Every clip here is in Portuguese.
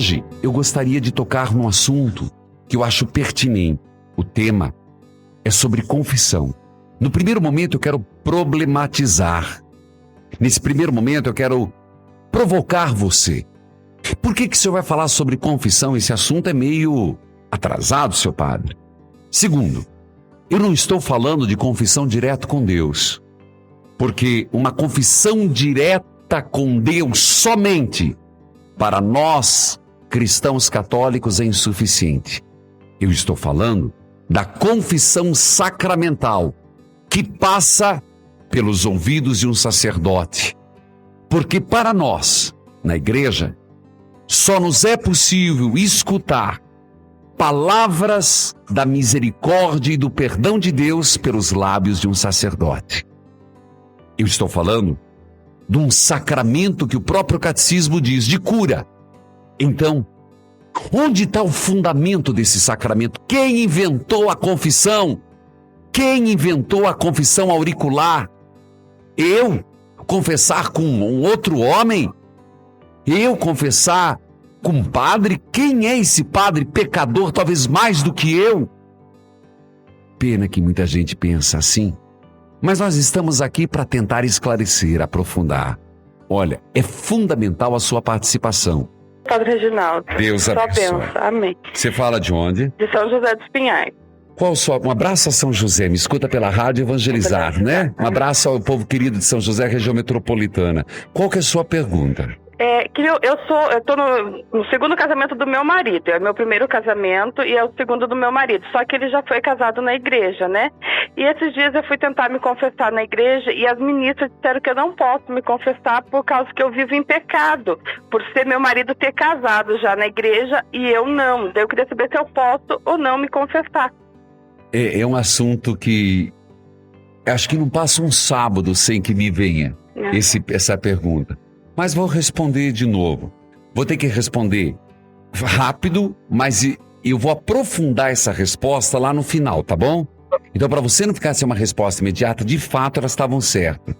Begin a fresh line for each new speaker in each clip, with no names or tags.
hoje eu gostaria de tocar num assunto que eu acho pertinente. O tema é sobre confissão. No primeiro momento eu quero problematizar. Nesse primeiro momento eu quero provocar você. Por que o senhor vai falar sobre confissão? Esse assunto é meio atrasado, seu padre. Segundo, eu não estou falando de confissão direta com Deus. Porque uma confissão direta com Deus somente para nós, cristãos católicos, é insuficiente. Eu estou falando da confissão sacramental, que passa pelos ouvidos de um sacerdote. Porque para nós, na igreja, só nos é possível escutar palavras da misericórdia e do perdão de Deus pelos lábios de um sacerdote. Eu estou falando de um sacramento que o próprio catecismo diz, de cura. Então, onde está o fundamento desse sacramento? Quem inventou a confissão? Quem inventou a confissão auricular? Eu confessar com um outro homem? Eu confessar com um padre? Quem é esse padre pecador, talvez mais do que eu? Pena que muita gente pensa assim. Mas nós estamos aqui para tentar esclarecer, aprofundar. Olha, é fundamental a sua participação.
Padre Reginaldo.
Deus abençoe.
Só benção. Amém.
Você fala de onde?
De São José dos Pinhais.
Qual sua? Um abraço a São José. Me escuta pela rádio Evangelizar, né? Um abraço ao povo querido de São José, região metropolitana. Qual que é a sua pergunta?
Eu tô no segundo casamento do meu marido. É meu primeiro casamento e é o segundo do meu marido. Só que ele já foi casado na igreja, né? E esses dias eu fui tentar me confessar na igreja e as ministras disseram que eu não posso me confessar por causa que eu vivo em pecado. Por ser meu marido ter casado já na igreja e eu não. Daí eu queria saber se eu posso ou não me confessar.
É um assunto que acho que não passa um sábado sem que me venha essa pergunta. Mas vou responder de novo. Vou ter que responder rápido, mas eu vou aprofundar essa resposta lá no final, tá bom? Então, para você não ficar sem uma resposta imediata, de fato elas estavam certas.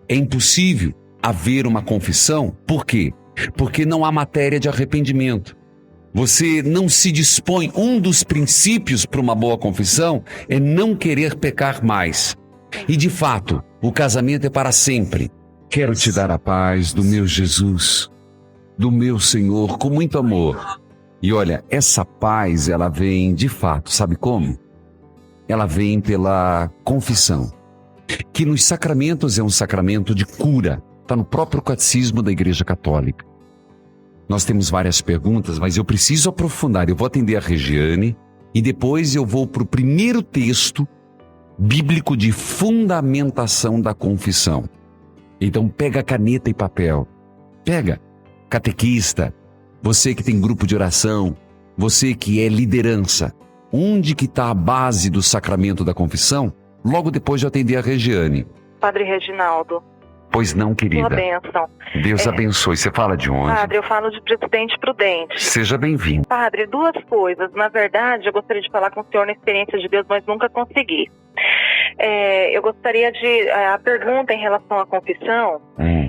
É impossível haver uma confissão. Por quê? Porque não há matéria de arrependimento. Você não se dispõe. Um dos princípios para uma boa confissão é não querer pecar mais. E de fato, o casamento é para sempre. Quero te dar a paz do meu Jesus, do meu Senhor, com muito amor. E olha, essa paz, ela vem de fato, sabe como? Ela vem pela confissão, que nos sacramentos é um sacramento de cura. Está no próprio catecismo da Igreja Católica. Nós temos várias perguntas, mas eu preciso aprofundar. Eu vou atender a Regiane e depois eu vou para o primeiro texto bíblico de fundamentação da confissão. Então pega caneta e papel, pega, catequista, você que tem grupo de oração, você que é liderança, onde que está a base do sacramento da confissão? Logo depois de atender a Regiane.
Padre Reginaldo.
Pois não, querida.
Sua bênção.
Deus abençoe. Você fala de onde?
Padre, eu falo de Presidente Prudente.
Seja bem-vindo.
Padre, duas coisas. Na verdade, eu gostaria de falar com o senhor na experiência de Deus, mas nunca consegui. Eu gostaria de... A pergunta em relação à confissão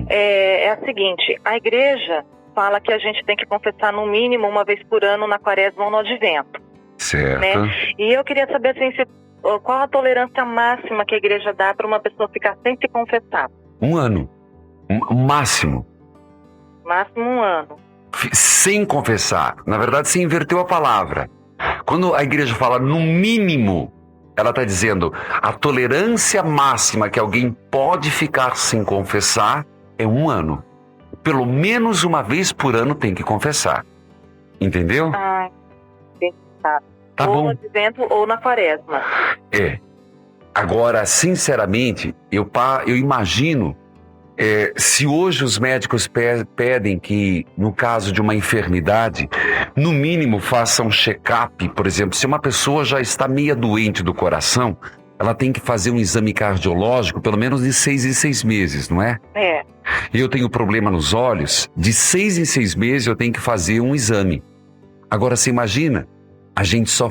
é a seguinte. A igreja fala que a gente tem que confessar no mínimo uma vez por ano na quaresma ou no advento.
Certo.
Né? E eu queria saber assim, qual a tolerância máxima que a igreja dá para uma pessoa ficar sem se confessar.
1 ano. Máximo.
Máximo 1 ano.
Sem confessar. Na verdade, você inverteu a palavra. Quando a igreja fala no mínimo, ela está dizendo a tolerância máxima que alguém pode ficar sem confessar é 1 ano. Pelo menos uma vez por ano tem que confessar. Entendeu?
Ah, tá.
Tá
ou
bom.
no advento ou na quaresma.
Agora, sinceramente, eu imagino, se hoje os médicos pedem que, no caso de uma enfermidade, no mínimo façam um check-up, por exemplo, se uma pessoa já está meia doente do coração, ela tem que fazer um exame cardiológico pelo menos de 6 em 6 meses, não é? Eu tenho problema nos olhos, de 6 em 6 meses eu tenho que fazer um exame. Agora, você imagina, a gente só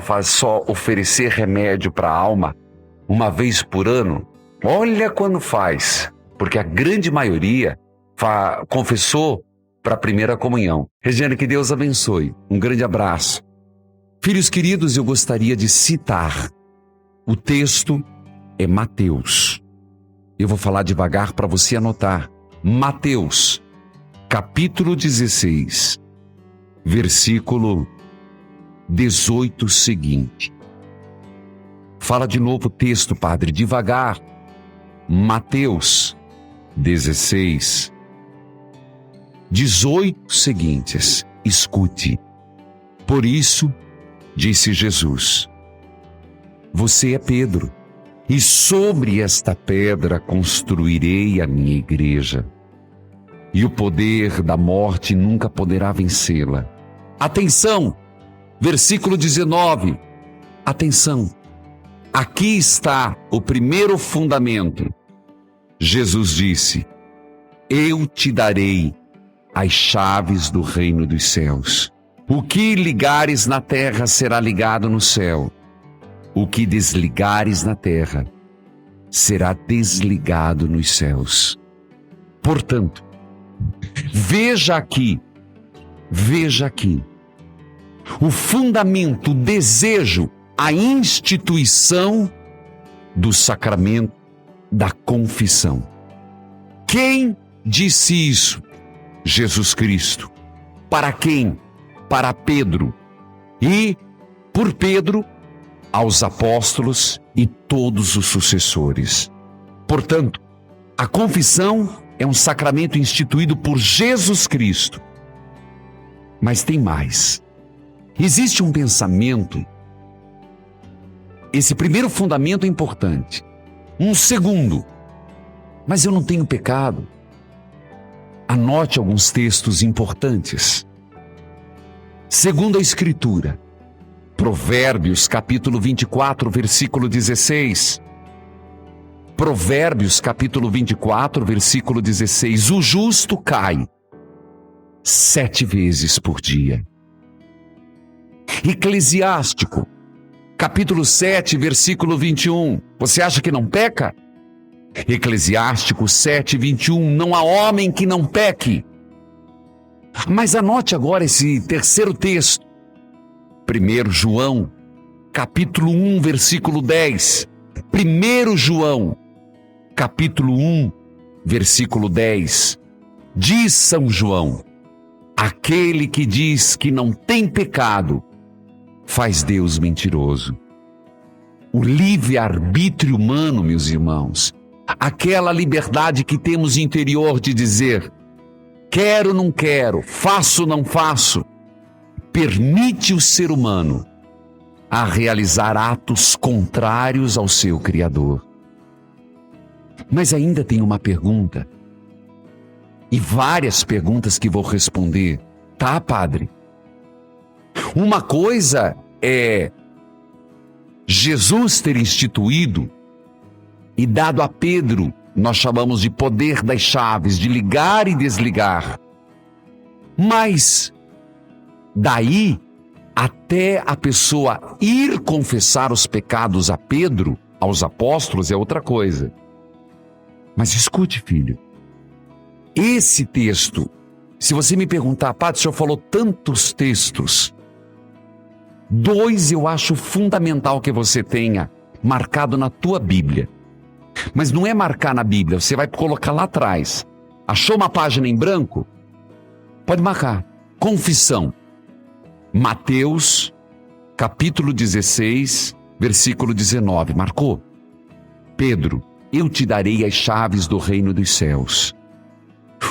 oferecer remédio para a alma uma vez por ano? Olha quando faz, porque a grande maioria confessou para a primeira comunhão. Regiane, que Deus abençoe. Um grande abraço. Filhos queridos, eu gostaria de citar. O texto é Mateus. Eu vou falar devagar para você anotar. Mateus, capítulo 16, versículo 18 seguinte. Fala de novo o texto, padre, devagar. Mateus 16, 18 seguintes. Escute. Por isso, disse Jesus, você é Pedro, e sobre esta pedra construirei a minha igreja, e o poder da morte nunca poderá vencê-la. Atenção, versículo 19, atenção, aqui está o primeiro fundamento. Jesus disse, eu te darei as chaves do reino dos céus. O que ligares na terra será ligado no céu. O que desligares na terra será desligado nos céus. Portanto, veja aqui, o fundamento, o desejo, a instituição do sacramento da confissão. Quem disse isso? Jesus Cristo. Para quem? Para Pedro. E, por Pedro, aos apóstolos e todos os sucessores. Portanto, a confissão é um sacramento instituído por Jesus Cristo. Mas tem mais. Existe um pensamento. Esse primeiro fundamento é importante. Um segundo. Mas eu não tenho pecado. Anote alguns textos importantes. Segundo a Escritura, Provérbios capítulo 24, versículo 16. Provérbios capítulo 24, versículo 16. O justo cai 7 vezes por dia. Eclesiástico capítulo 7, versículo 21. Você acha que não peca? Eclesiástico 7, 21. Não há homem que não peque. Mas anote agora esse terceiro texto. 1 João, capítulo 1, versículo 10. 1 João, capítulo 1, versículo 10. Diz São João, aquele que diz que não tem pecado, faz Deus mentiroso. O livre-arbítrio humano, meus irmãos, aquela liberdade que temos interior de dizer, quero, não quero, faço, não faço, permite o ser humano a realizar atos contrários ao seu Criador. Mas ainda tem uma pergunta, e várias perguntas que vou responder. Tá, padre? Uma coisa é Jesus ter instituído e dado a Pedro, nós chamamos de poder das chaves, de ligar e desligar. Mas daí até a pessoa ir confessar os pecados a Pedro, aos apóstolos, é outra coisa. Mas escute, filho, esse texto, se você me perguntar, padre, o senhor falou tantos textos, 2 eu acho fundamental que você tenha marcado na tua Bíblia. Mas não é marcar na Bíblia, você vai colocar lá atrás. Achou uma página em branco? Pode marcar. Confissão. Mateus, capítulo 16, versículo 19. Marcou? Pedro, eu te darei as chaves do reino dos céus.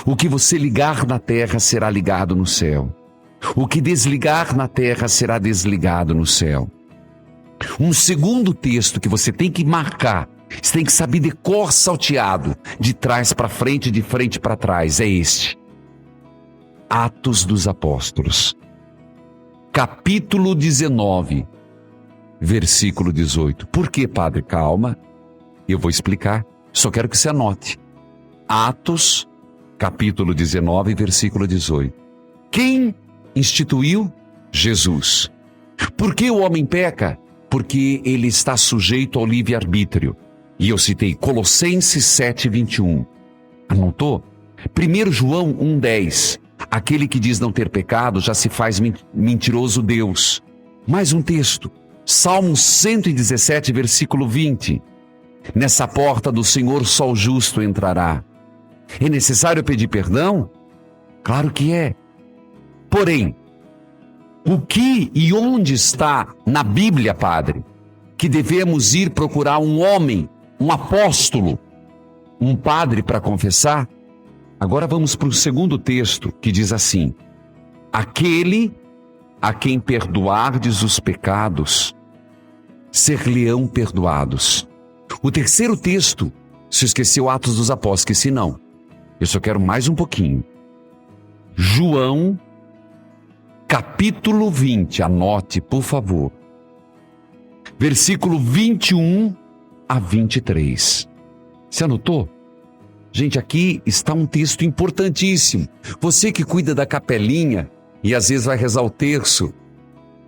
O que você ligar na terra será ligado no céu. O que desligar na terra será desligado no céu. Um segundo texto que você tem que marcar, você tem que saber de cor salteado, de trás para frente, de frente para trás, é este. Atos dos Apóstolos, capítulo 19, versículo 18. Por que, padre? Calma, eu vou explicar, só quero que você anote. Atos, capítulo 19, versículo 18. Quem instituiu? Jesus. Por que o homem peca? Porque ele está sujeito ao livre-arbítrio. E eu citei Colossenses 7, 21. Anotou? 1 João 1, 10. Aquele que diz não ter pecado já se faz mentiroso Deus. Mais um texto. Salmo 117, versículo 20. Nessa porta do Senhor só o justo entrará. É necessário pedir perdão? Claro que é. Porém, o que e onde está na Bíblia, Padre, que devemos ir procurar um homem, um apóstolo, um padre para confessar? Agora vamos para o segundo texto, que diz assim: aquele a quem perdoardes os pecados, ser-lhe-ão perdoados. O terceiro texto, se esqueceu Atos dos Apóstolos, esqueci não. Eu só quero mais um pouquinho. João, capítulo 20, anote, por favor. Versículo 21 a 23. Você anotou? Gente, aqui está um texto importantíssimo. Você que cuida da capelinha e às vezes vai rezar o terço,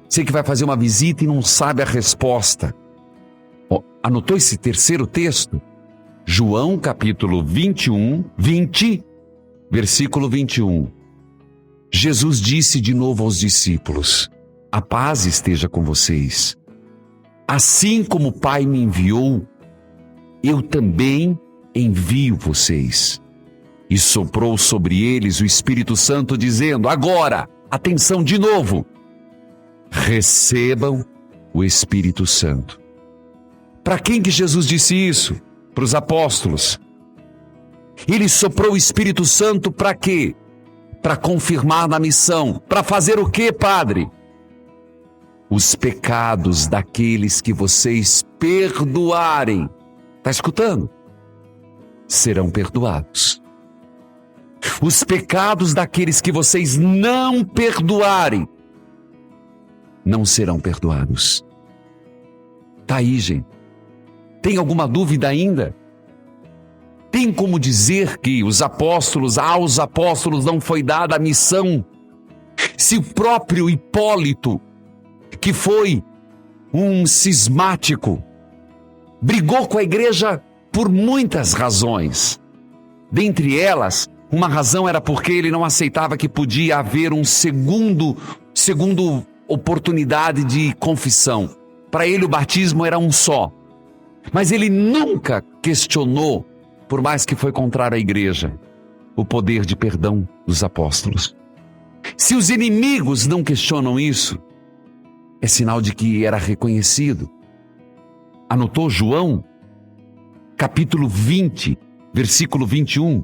você que vai fazer uma visita e não sabe a resposta. Anotou esse terceiro texto? João capítulo 20, versículo 21. Jesus disse de novo aos discípulos: a paz esteja com vocês. Assim como o Pai me enviou, eu também envio vocês. E soprou sobre eles o Espírito Santo, dizendo: agora, atenção de novo, recebam o Espírito Santo. Para quem que Jesus disse isso? Para os apóstolos. Ele soprou o Espírito Santo para quê? Para confirmar na missão. Para fazer o quê, Padre? Os pecados daqueles que vocês perdoarem. Está escutando? Serão perdoados. Os pecados daqueles que vocês não perdoarem não serão perdoados. Está aí, gente. Tem alguma dúvida ainda? Tem como dizer que aos apóstolos não foi dada a missão? Se o próprio Hipólito, que foi um cismático, brigou com a igreja por muitas razões. Dentre elas, uma razão era porque ele não aceitava que podia haver um segundo oportunidade de confissão. Para ele o batismo era um só. Mas ele nunca questionou, por mais que foi contrário à igreja, o poder de perdão dos apóstolos. Se os inimigos não questionam isso, é sinal de que era reconhecido. Anotou João, capítulo 20, versículo 21?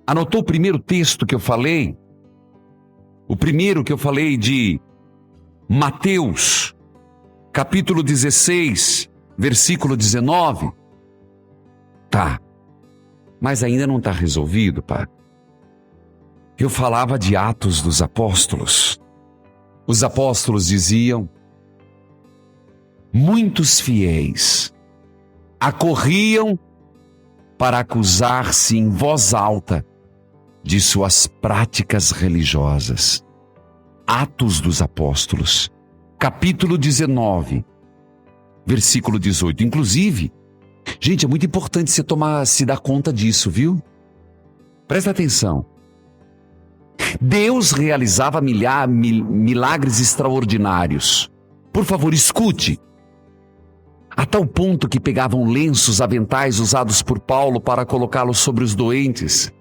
Anotou o primeiro texto que eu falei? O primeiro que eu falei de Mateus, capítulo 16, versículo 19? Tá. Mas ainda não está resolvido, pai. Eu falava de Atos dos Apóstolos. Os apóstolos diziam: muitos fiéis acorriam para acusar-se em voz alta de suas práticas religiosas. Atos dos Apóstolos, capítulo 19, versículo 18. Inclusive, gente, é muito importante você se dar conta disso, viu? Presta atenção. Deus realizava milagres extraordinários. Por favor, escute. A tal ponto que pegavam lenços, aventais usados por Paulo para colocá-los sobre os doentes.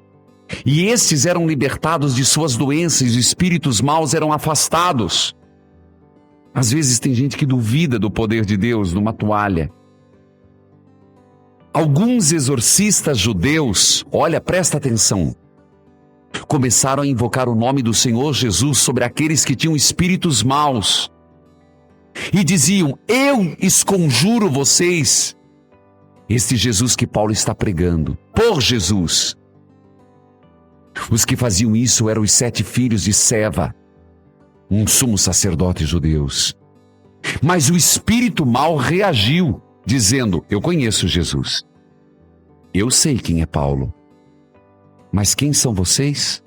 E estes eram libertados de suas doenças e os espíritos maus eram afastados. Às vezes tem gente que duvida do poder de Deus numa toalha. Alguns exorcistas judeus, olha, presta atenção, começaram a invocar o nome do Senhor Jesus sobre aqueles que tinham espíritos maus. E diziam: eu esconjuro vocês. Este Jesus que Paulo está pregando, por Jesus. Os que faziam isso eram os 7 filhos de Seva, um sumo sacerdote judeu. Mas o espírito mau reagiu, dizendo: eu conheço Jesus. Eu sei quem é Paulo. Mas quem são vocês?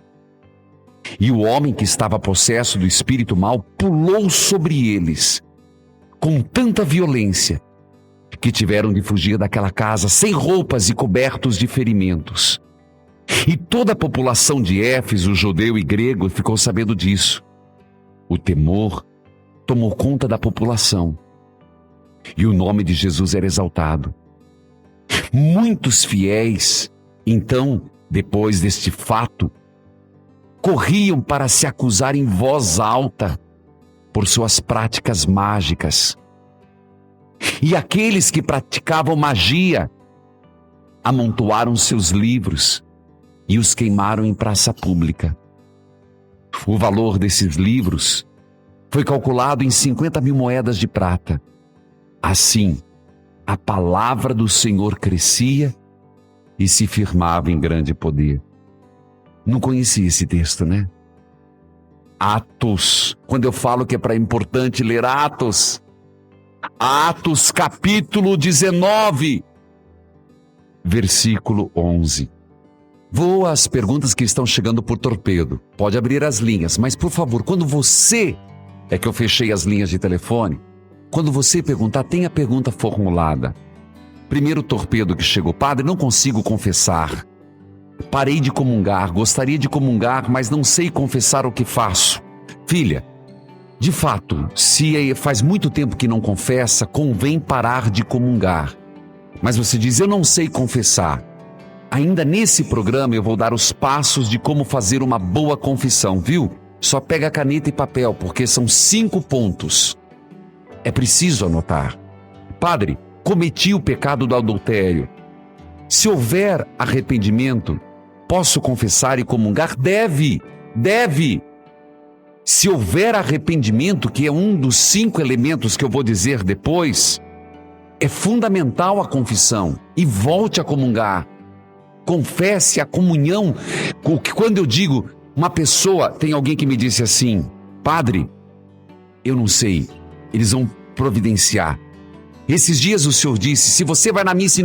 E o homem que estava possesso do espírito mau pulou sobre eles com tanta violência que tiveram de fugir daquela casa sem roupas e cobertos de ferimentos. E toda a população de Éfeso, judeu e grego, ficou sabendo disso. O temor tomou conta da população. E o nome de Jesus era exaltado. Muitos fiéis, então, depois deste fato, corriam para se acusar em voz alta por suas práticas mágicas. E aqueles que praticavam magia amontoaram seus livros e os queimaram em praça pública. O valor desses livros foi calculado em 50.000 moedas de prata. Assim, a palavra do Senhor crescia e se firmava em grande poder. Não conhecia esse texto, né? Atos. Quando eu falo que é importante ler Atos. Atos capítulo 19, versículo 11. Vou às perguntas que estão chegando por torpedo. Pode abrir as linhas, mas por favor, quando você... É que eu fechei as linhas de telefone. Quando você perguntar, tenha a pergunta formulada. Primeiro torpedo que chegou: padre, não consigo confessar. Parei de comungar, gostaria de comungar, mas não sei confessar o que faço. Filha, de fato, se faz muito tempo que não confessa, convém parar de comungar. Mas você diz, eu não sei confessar. Ainda nesse programa eu vou dar os passos de como fazer uma boa confissão, viu? Só pega caneta e papel, porque são 5 pontos. É preciso anotar. Padre, cometi o pecado do adultério. Se houver arrependimento, posso confessar e comungar? Deve. Se houver arrependimento, que é um dos 5 elementos que eu vou dizer depois, é fundamental a confissão e volte a comungar. Confesse a comunhão. Quando eu digo, uma pessoa, tem alguém que me disse assim, padre, eu não sei, eles vão providenciar. Esses dias o senhor disse, se você vai na missa e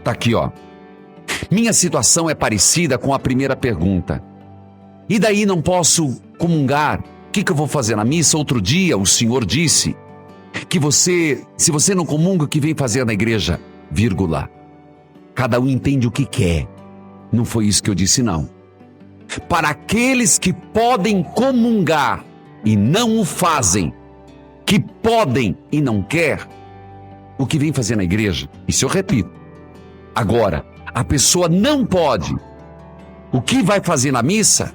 tá aqui, ó. Minha situação é parecida com a primeira pergunta. E daí não posso comungar? O que eu vou fazer na missa? Outro dia o senhor disse que se você não comunga, o que vem fazer na igreja? Vírgula. Cada um entende o que quer. Não foi isso que eu disse, não. Para aqueles que podem comungar e não o fazem, que podem e não quer, o que vem fazer na igreja? Isso eu repito. Agora, a pessoa não pode. O que vai fazer na missa?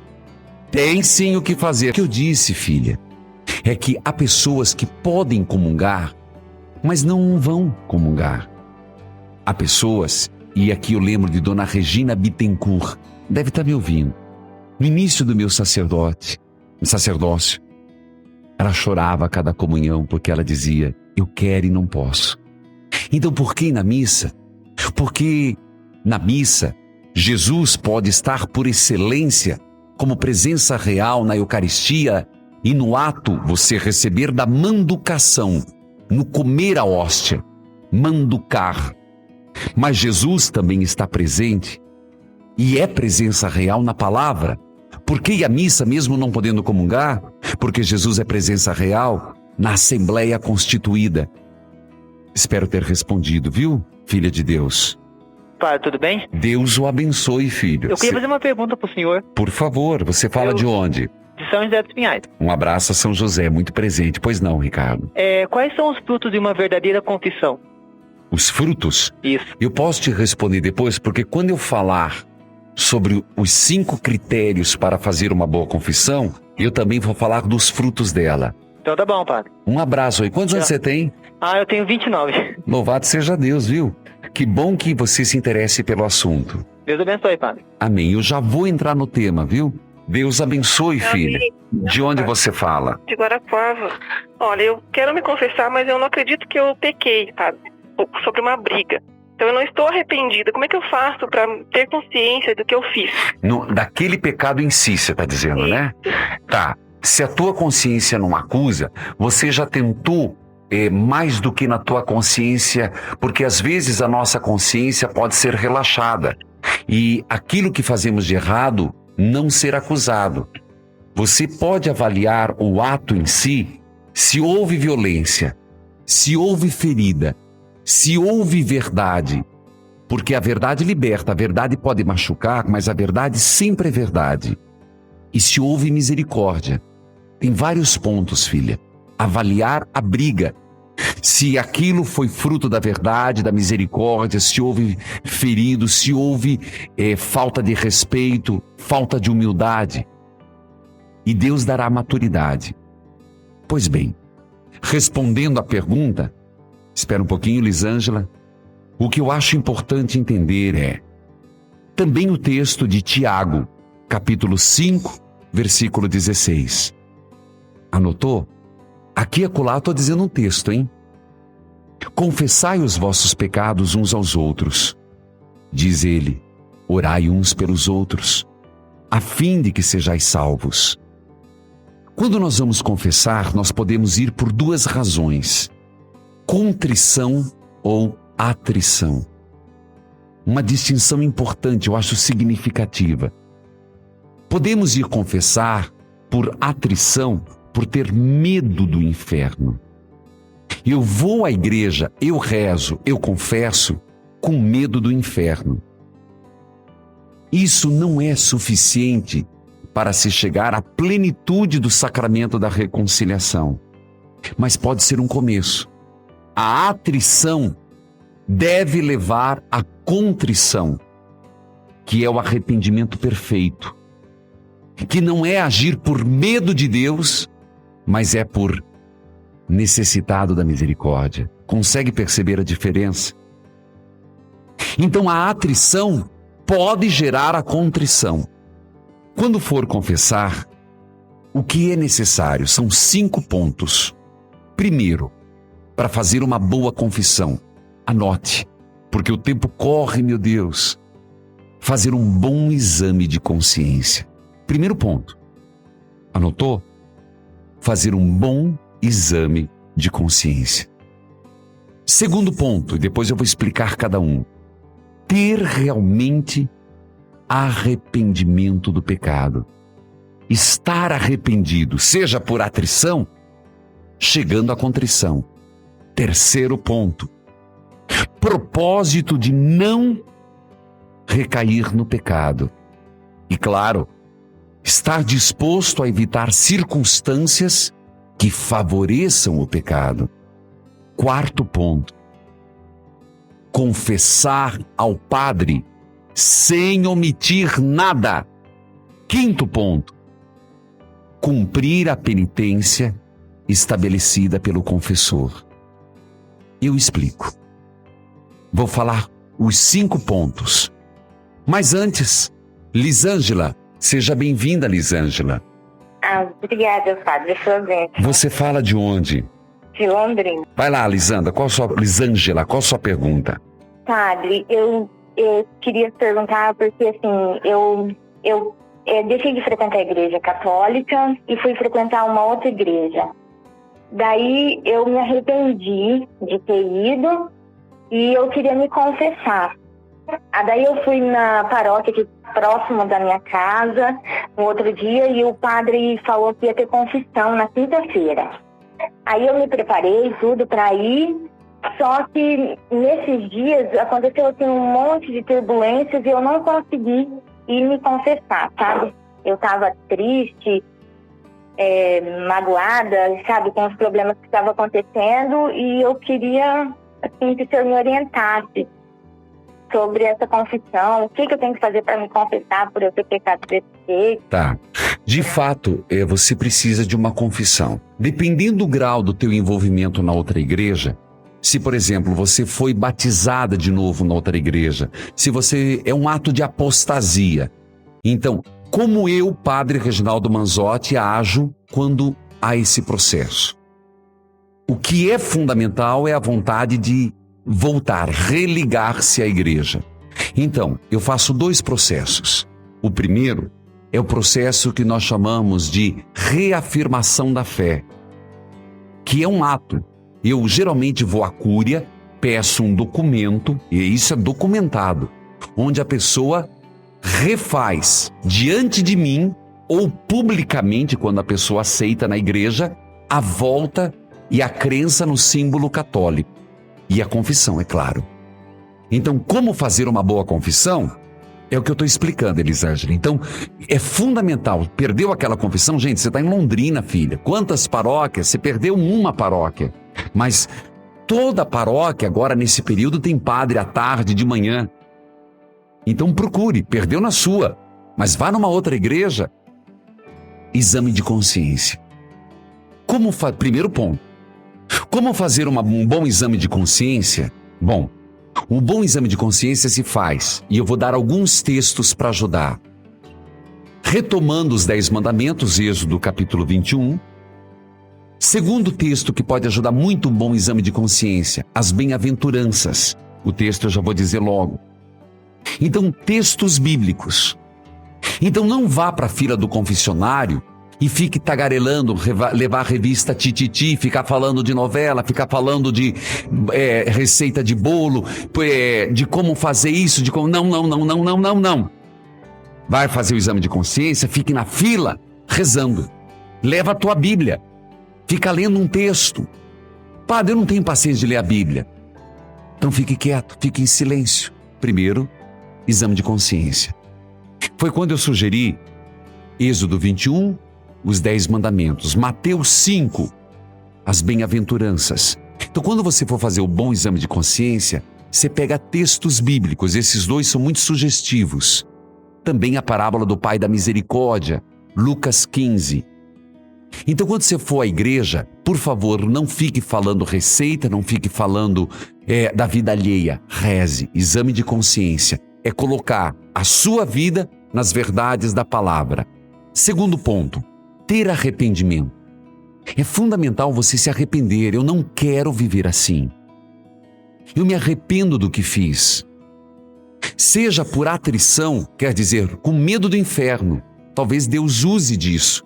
Tem sim o que fazer. O que eu disse, filha, é que há pessoas que podem comungar, mas não vão comungar. Há pessoas, e aqui eu lembro de Dona Regina Bittencourt, deve estar me ouvindo. No início do meu sacerdócio, ela chorava a cada comunhão porque ela dizia, eu quero e não posso. Então por que na missa? Porque na missa, Jesus pode estar por excelência como presença real na Eucaristia e no ato você receber da manducação, no comer a hóstia, manducar. Mas Jesus também está presente e é presença real na palavra. Por que a missa, mesmo não podendo comungar? Porque Jesus é presença real na Assembleia Constituída. Espero ter respondido, viu, filha de Deus?
Padre, tudo bem?
Deus o abençoe, filho.
Eu queria fazer uma pergunta para o senhor.
Por favor, você fala de onde?
De São José dos Pinhais.
Um abraço a São José, muito presente. Pois não, Ricardo?
Quais são os frutos de uma verdadeira confissão?
Os frutos?
Isso.
Eu posso te responder depois, porque quando eu falar sobre os 5 critérios para fazer uma boa confissão, eu também vou falar dos frutos dela.
Então tá bom, padre.
Um abraço aí. Quantos anos você tem?
Eu tenho 29.
Louvado seja Deus, viu? Que bom que você se interesse pelo assunto.
Deus abençoe, padre.
Amém. Eu já vou entrar no tema, viu? Deus abençoe, filha. De onde você fala?
De Guarapuava. Olha, eu quero me confessar, mas eu não acredito que eu pequei, sabe? Sobre uma briga. Então eu não estou arrependida. Como é que eu faço para ter consciência do que eu fiz?
Daquele pecado em si, você está dizendo, né? Tá. Se a tua consciência não acusa, você já tentou mais do que na tua consciência, porque às vezes a nossa consciência pode ser relaxada e aquilo que fazemos de errado não ser acusado. Você pode avaliar o ato em si, se houve violência, se houve ferida, se houve verdade, Porque a verdade liberta, a verdade pode machucar, mas a verdade sempre é verdade. E se houve misericórdia, tem vários pontos, filha. Avaliar a briga. Se aquilo foi fruto da verdade, da misericórdia, se houve ferido, se houve falta de respeito, falta de humildade. E Deus dará maturidade. Pois bem, respondendo à pergunta, espera um pouquinho, Lisângela, o que eu acho importante entender é também o texto de Tiago, capítulo 5, versículo 16. Anotou? Aqui e acolá estou dizendo um texto, hein? Confessai os vossos pecados uns aos outros. Diz ele, orai uns pelos outros, a fim de que sejais salvos. Quando nós vamos confessar, nós podemos ir por duas razões: contrição ou atrição. Uma distinção importante, eu acho significativa. Podemos ir confessar por atrição, por ter medo do inferno. Eu vou à igreja, eu rezo, eu confesso, com medo do inferno. Isso não é suficiente para se chegar à plenitude do sacramento da reconciliação, mas pode ser um começo. A atrição deve levar à contrição, que é o arrependimento perfeito, que não é agir por medo de Deus, mas é por necessitado da misericórdia. Consegue perceber a diferença? Então a atrição pode gerar a contrição. Quando for confessar, o que é necessário? São 5 pontos. Primeiro, para fazer uma boa confissão, anote, porque o tempo corre, meu Deus. Fazer um bom exame de consciência. Primeiro ponto. Anotou? Fazer um bom exame de consciência. Segundo ponto, e depois eu vou explicar cada um. Ter realmente arrependimento do pecado. Estar arrependido, seja por atrição, chegando à contrição. Terceiro ponto. Propósito de não recair no pecado. E claro, estar disposto a evitar circunstâncias que favoreçam o pecado. Quarto ponto. Confessar ao Padre sem omitir nada. Quinto ponto. Cumprir a penitência estabelecida pelo confessor. Eu explico. Vou falar os 5 pontos. Mas antes, Lisângela, seja bem-vinda, Lisângela.
Obrigada, padre.
Você fala de onde?
De Londrina.
Vai lá, Lisângela, qual a sua pergunta?
Padre, eu queria perguntar porque, assim, eu deixei de frequentar a igreja católica e fui frequentar uma outra igreja. Daí eu me arrependi de ter ido e eu queria me confessar. Daí eu fui na paróquia aqui próximo da minha casa no outro dia e o padre falou que ia ter confissão na quinta-feira. Aí eu me preparei tudo para ir, só que nesses dias aconteceu assim, um monte de turbulências e eu não consegui ir me confessar, sabe? Eu estava triste, magoada, sabe, com os problemas que estavam acontecendo e eu queria assim, que o senhor me orientasse sobre essa confissão, o que eu tenho que fazer para me confessar por eu ter pecado desse jeito.
Tá. De fato, você precisa de uma confissão. Dependendo do grau do teu envolvimento na outra igreja, se, por exemplo, você foi batizada de novo na outra igreja, se você é um ato de apostasia. Então, como eu, Padre Reginaldo Manzotti, ajo quando há esse processo? O que é fundamental é a vontade de voltar, religar-se à igreja. Então, eu faço 2 processos. O primeiro é o processo que nós chamamos de reafirmação da fé, que é um ato. Eu geralmente vou à cúria, peço um documento, e isso é documentado, onde a pessoa refaz diante de mim, ou publicamente, quando a pessoa aceita na igreja, a volta e a crença no símbolo católico. E a confissão, é claro. Então, como fazer uma boa confissão? É o que eu estou explicando, Elisângela. Então, é fundamental. Perdeu aquela confissão? Gente, você está em Londrina, filha. Quantas paróquias? Você perdeu uma paróquia. Mas toda paróquia, agora nesse período, tem padre à tarde, de manhã. Então procure. Perdeu na sua. Mas vá numa outra igreja. Exame de consciência. Primeiro ponto. Como fazer um bom exame de consciência? Bom, um bom exame de consciência se faz, e eu vou dar alguns textos para ajudar. Retomando os 10 mandamentos, Êxodo capítulo 21. Segundo texto que pode ajudar muito um bom exame de consciência, as bem-aventuranças. O texto eu já vou dizer logo. Então, textos bíblicos. Então não vá para a fila do confessionário e fique tagarelando, levar a revista Tititi, ficar falando de novela, ficar falando de receita de bolo, de como fazer isso, de como... Não. Vai fazer o exame de consciência, fique na fila, rezando. Leva a tua Bíblia. Fica lendo um texto. Padre, eu não tenho paciência de ler a Bíblia. Então fique quieto, fique em silêncio. Primeiro, exame de consciência. Foi quando eu sugeri Êxodo 21, os 10 mandamentos. Mateus 5, as bem-aventuranças. Então, quando você for fazer o bom exame de consciência, você pega textos bíblicos. Esses 2 são muito sugestivos. Também a parábola do Pai da Misericórdia, Lucas 15. Então, quando você for à igreja, por favor, não fique falando receita, não fique falando da vida alheia. Reze, exame de consciência. É colocar a sua vida nas verdades da palavra. Segundo ponto, ter arrependimento. É fundamental você se arrepender. Eu não quero viver assim. Eu me arrependo do que fiz. Seja por atrição, quer dizer, com medo do inferno. Talvez Deus use disso.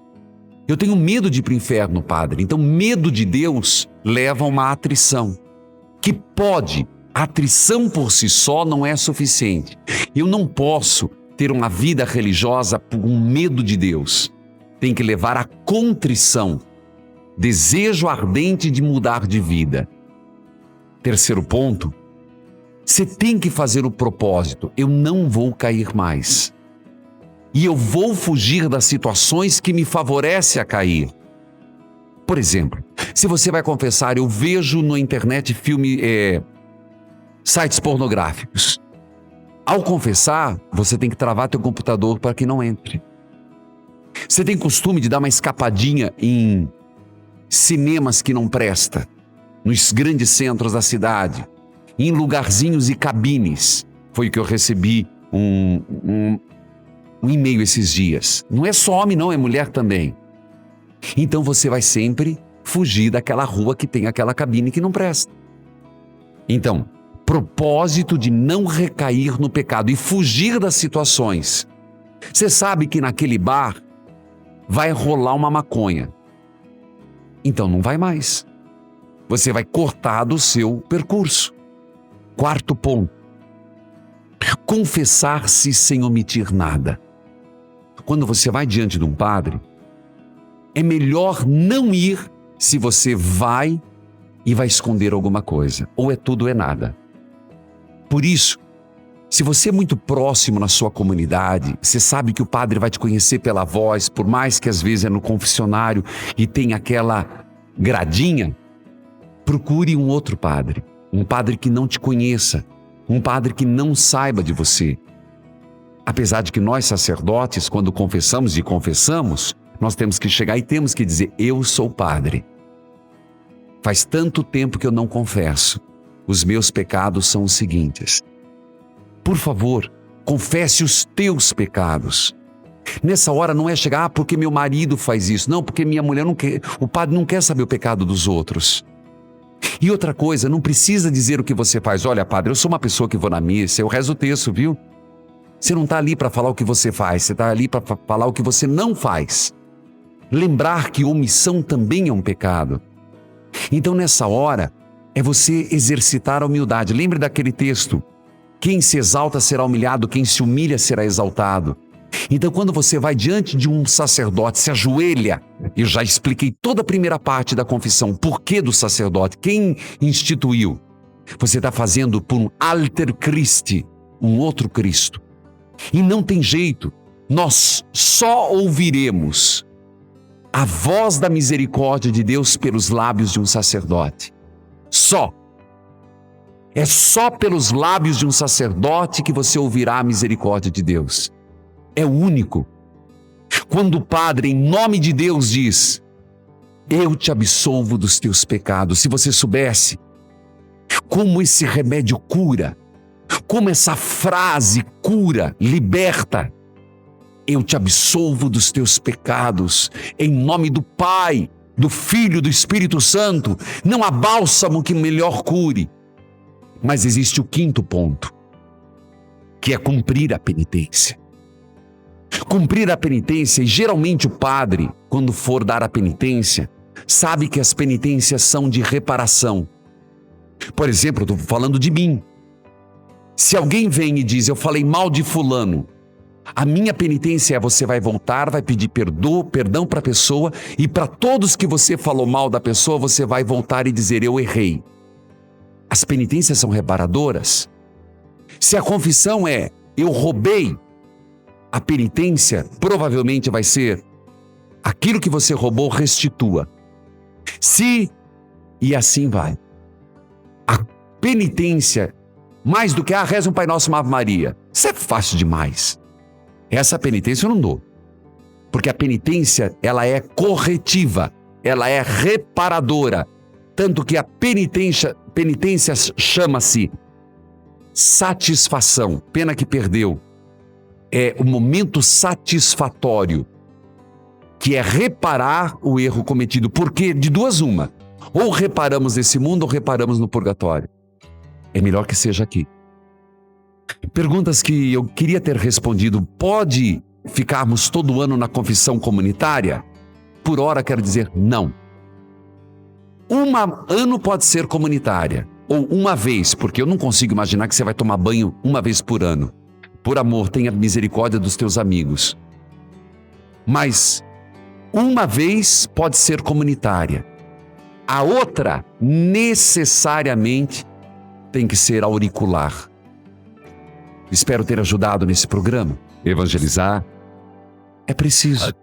Eu tenho medo de ir para o inferno, padre. Então, medo de Deus leva a uma atrição. Que pode, a atrição por si só não é suficiente. Eu não posso ter uma vida religiosa por um medo de Deus. Tem que levar a contrição, desejo ardente de mudar de vida. Terceiro ponto, você tem que fazer o propósito. Eu não vou cair mais. E eu vou fugir das situações que me favorecem a cair. Por exemplo, se você vai confessar, eu vejo na internet sites pornográficos. Ao confessar, você tem que travar teu computador para que não entre. Você tem costume de dar uma escapadinha em cinemas que não presta, nos grandes centros da cidade, em lugarzinhos e cabines. Foi o que eu recebi um e-mail esses dias. Não é só homem não, é mulher também. Então você vai sempre fugir daquela rua que tem aquela cabine que não presta. Então, propósito de não recair no pecado e fugir das situações. Você sabe que naquele bar vai rolar uma maconha. Então não vai mais. Você vai cortar do seu percurso. Quarto ponto. Confessar-se sem omitir nada. Quando você vai diante de um padre, é melhor não ir se você vai e vai esconder alguma coisa. Ou é tudo ou é nada. Por isso, se você é muito próximo na sua comunidade, você sabe que o padre vai te conhecer pela voz, por mais que às vezes é no confessionário e tem aquela gradinha, procure um outro padre. Um padre que não te conheça. Um padre que não saiba de você. Apesar de que nós sacerdotes, quando confessamos e confessamos, nós temos que chegar e temos que dizer, eu sou padre. Faz tanto tempo que eu não confesso. Os meus pecados são os seguintes. Por favor, confesse os teus pecados. Nessa hora não é chegar, porque meu marido faz isso. Não, porque minha mulher não quer. O padre não quer saber o pecado dos outros. E outra coisa, não precisa dizer o que você faz. Olha, padre, eu sou uma pessoa que vou na missa, eu rezo o texto, viu? Você não está ali para falar o que você faz, você está ali para falar o que você não faz. Lembrar que omissão também é um pecado. Então, nessa hora, é você exercitar a humildade. Lembre daquele texto. Quem se exalta será humilhado, quem se humilha será exaltado. Então, quando você vai diante de um sacerdote, se ajoelha, eu já expliquei toda a primeira parte da confissão, por que do sacerdote, quem instituiu. Você está fazendo por um alter Christi, um outro Cristo. E não tem jeito, nós só ouviremos a voz da misericórdia de Deus pelos lábios de um sacerdote. Só. É só pelos lábios de um sacerdote que você ouvirá a misericórdia de Deus. É o único. Quando o Padre, em nome de Deus, diz: eu te absolvo dos teus pecados. Se você soubesse como esse remédio cura, como essa frase cura, liberta. Eu te absolvo dos teus pecados, em nome do Pai, do Filho, do Espírito Santo. Não há bálsamo que melhor cure. Mas existe o quinto ponto, que é cumprir a penitência. Cumprir a penitência, e geralmente o padre, quando for dar a penitência, sabe que as penitências são de reparação. Por exemplo, eu estou falando de mim. Se alguém vem e diz: eu falei mal de fulano, a minha penitência é: você vai voltar, vai pedir perdão para a pessoa, e para todos que você falou mal da pessoa, você vai voltar e dizer: eu errei. As penitências são reparadoras. Se a confissão é: eu roubei, a penitência provavelmente vai ser: aquilo que você roubou, restitua. E assim vai. A penitência, mais do que reza um Pai Nosso, uma Ave Maria, isso é fácil demais. Essa penitência eu não dou. Porque a penitência, ela é corretiva, ela é reparadora. Tanto que a penitência chama-se satisfação. Pena que perdeu. É o momento satisfatório, que é reparar o erro cometido. Porque de duas uma: ou reparamos nesse mundo ou reparamos no purgatório. É melhor que seja aqui. Perguntas que eu queria ter respondido. Pode ficarmos todo ano na confissão comunitária? Por hora quero dizer não. Ano pode ser comunitária, ou uma vez, porque eu não consigo imaginar que você vai tomar banho uma vez por ano. Por amor, tenha misericórdia dos teus amigos. Mas uma vez pode ser comunitária. A outra, necessariamente, tem que ser auricular. Espero ter ajudado nesse programa. Evangelizar é preciso.